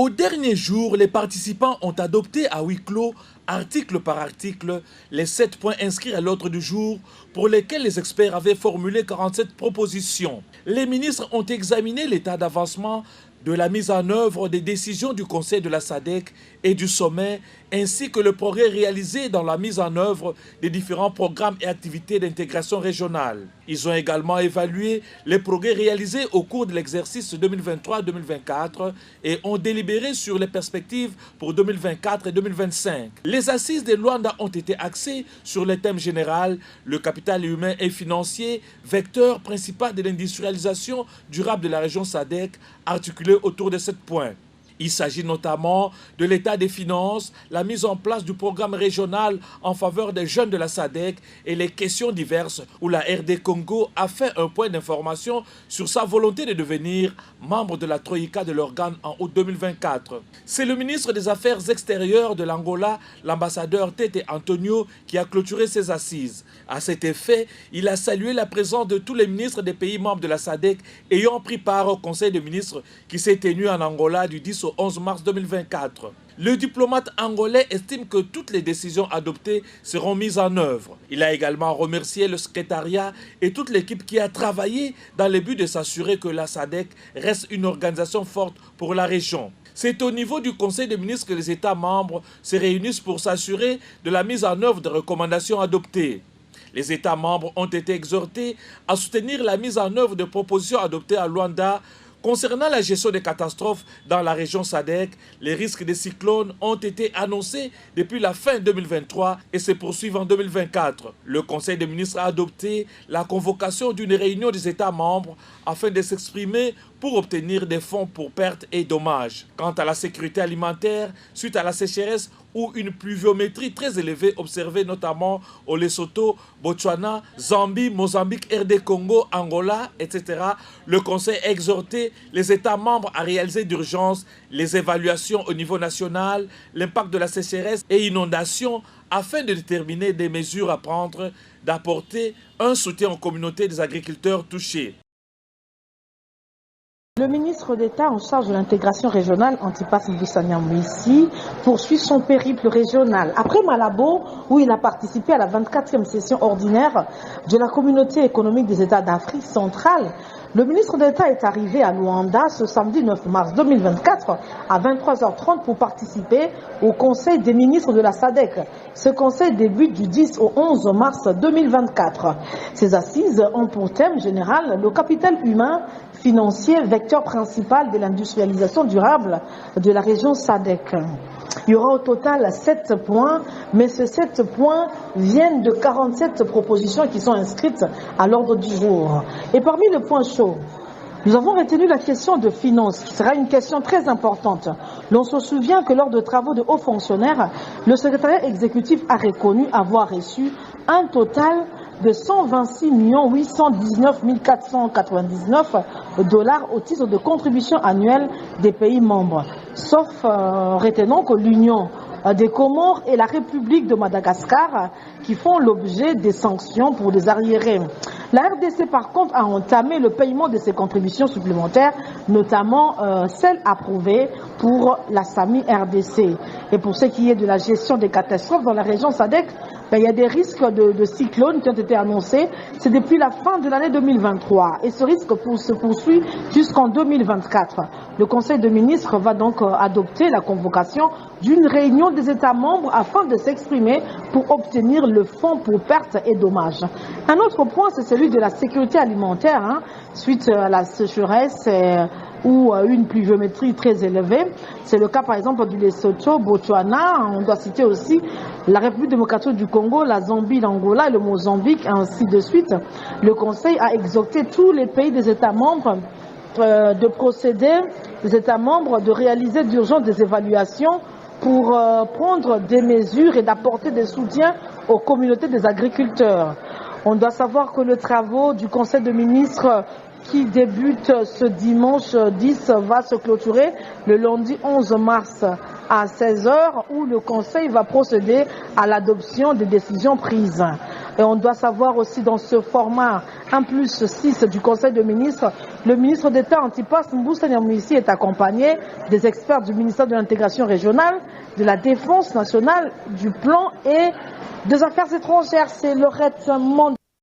Au dernier jour, les participants ont adopté à huis clos, article par article, les 7 points inscrits à l'ordre du jour pour lesquels les experts avaient formulé 47 propositions. Les ministres ont examiné l'état d'avancement de la mise en œuvre des décisions du Conseil de la SADC et du sommet, ainsi que le progrès réalisé dans la mise en œuvre des différents programmes et activités d'intégration régionale. Ils ont également évalué les progrès réalisés au cours de l'exercice 2023-2024 et ont délibéré sur les perspectives pour 2024 et 2025. Les assises de Luanda ont été axées sur le thème général, le capital humain et financier, vecteur principal de l'industrialisation durable de la région SADC, articulé autour de 7 points. Il s'agit notamment de l'état des finances, la mise en place du programme régional en faveur des jeunes de la SADC et les questions diverses où la RD Congo a fait un point d'information sur sa volonté de devenir membre de la Troïka de l'organe en août 2024. C'est le ministre des Affaires extérieures de l'Angola, l'ambassadeur Tete Antonio, qui a clôturé ses assises. À cet effet, il a salué la présence de tous les ministres des pays membres de la SADC ayant pris part au Conseil des ministres qui s'est tenu en Angola du 10 au 11 mars 2024. Le diplomate angolais estime que toutes les décisions adoptées seront mises en œuvre. Il a également remercié le secrétariat et toute l'équipe qui a travaillé dans le but de s'assurer que la SADC reste une organisation forte pour la région. C'est au niveau du Conseil des ministres que les États membres se réunissent pour s'assurer de la mise en œuvre des recommandations adoptées. Les États membres ont été exhortés à soutenir la mise en œuvre de propositions adoptées à Luanda. Concernant la gestion des catastrophes dans la région SADC, les risques des cyclones ont été annoncés depuis la fin 2023 et se poursuivent en 2024. Le Conseil des ministres a adopté la convocation d'une réunion des États membres afin de s'exprimer pour obtenir des fonds pour pertes et dommages. Quant à la sécurité alimentaire, suite à la sécheresse ou une pluviométrie très élevée observée notamment au Lesotho, Botswana, Zambie, Mozambique, RD Congo, Angola, etc., le Conseil a exhorté les États membres à réaliser d'urgence les évaluations au niveau national, l'impact de la sécheresse et inondations afin de déterminer des mesures à prendre, d'apporter un soutien aux communautés des agriculteurs touchés. Le ministre d'État en charge de l'intégration régionale, Antipas Moussania-Mouissi, poursuit son périple régional. Après Malabo, où il a participé à la 24e session ordinaire de la communauté économique des États d'Afrique centrale, le ministre d'État est arrivé à Luanda ce samedi 9 mars 2024 à 23h30 pour participer au Conseil des ministres de la SADC. Ce conseil débute du 10 au 11 mars 2024. Ces assises ont pour thème général le capital humain financier, vecteur principal de l'industrialisation durable de la région SADC. Il y aura au total 7 points, mais ces 7 points viennent de 47 propositions qui sont inscrites à l'ordre du jour. Et parmi les points chauds, nous avons retenu la question de finances, qui sera une question très importante. L'on se souvient que lors de travaux de hauts fonctionnaires, le secrétariat exécutif a reconnu avoir reçu un total de 126 819 499 $ au titre de contribution annuelle des pays membres. Sauf, retenons que l'Union des Comores et la République de Madagascar qui font l'objet des sanctions pour des arriérés. La RDC par contre a entamé le paiement de ces contributions supplémentaires, notamment celles approuvées pour la SAMI RDC. Et pour ce qui est de la gestion des catastrophes dans la région SADC, il y a des risques de cyclones qui ont été annoncés. C'est depuis la fin de l'année 2023 et ce risque se poursuit jusqu'en 2024. Le Conseil de ministres va donc adopter la convocation d'une réunion des États membres afin de s'exprimer pour obtenir le fonds pour pertes et dommages. Un autre point, c'est celui de la sécurité alimentaire, suite à la sécheresse ou une pluviométrie très élevée. C'est le cas par exemple du Lesotho, Botswana, on doit citer aussi la République démocratique du Congo, la Zambie, l'Angola et le Mozambique, ainsi de suite. Le Conseil a exhorté tous les pays des États membres de procéder, les États membres de réaliser d'urgence des évaluations pour prendre des mesures et d'apporter des soutiens aux communautés des agriculteurs. On doit savoir que le travaux du Conseil de ministres qui débute ce dimanche 10 va se clôturer le lundi 11 mars à 16h où le Conseil va procéder à l'adoption des décisions prises. Et on doit savoir aussi dans ce format 1+6 du Conseil des ministres, le ministre d'État Antipas Mbusa Nyamwisi est accompagné des experts du ministère de l'intégration régionale, de la défense nationale, du plan et des affaires étrangères. C'est Laurette Monde.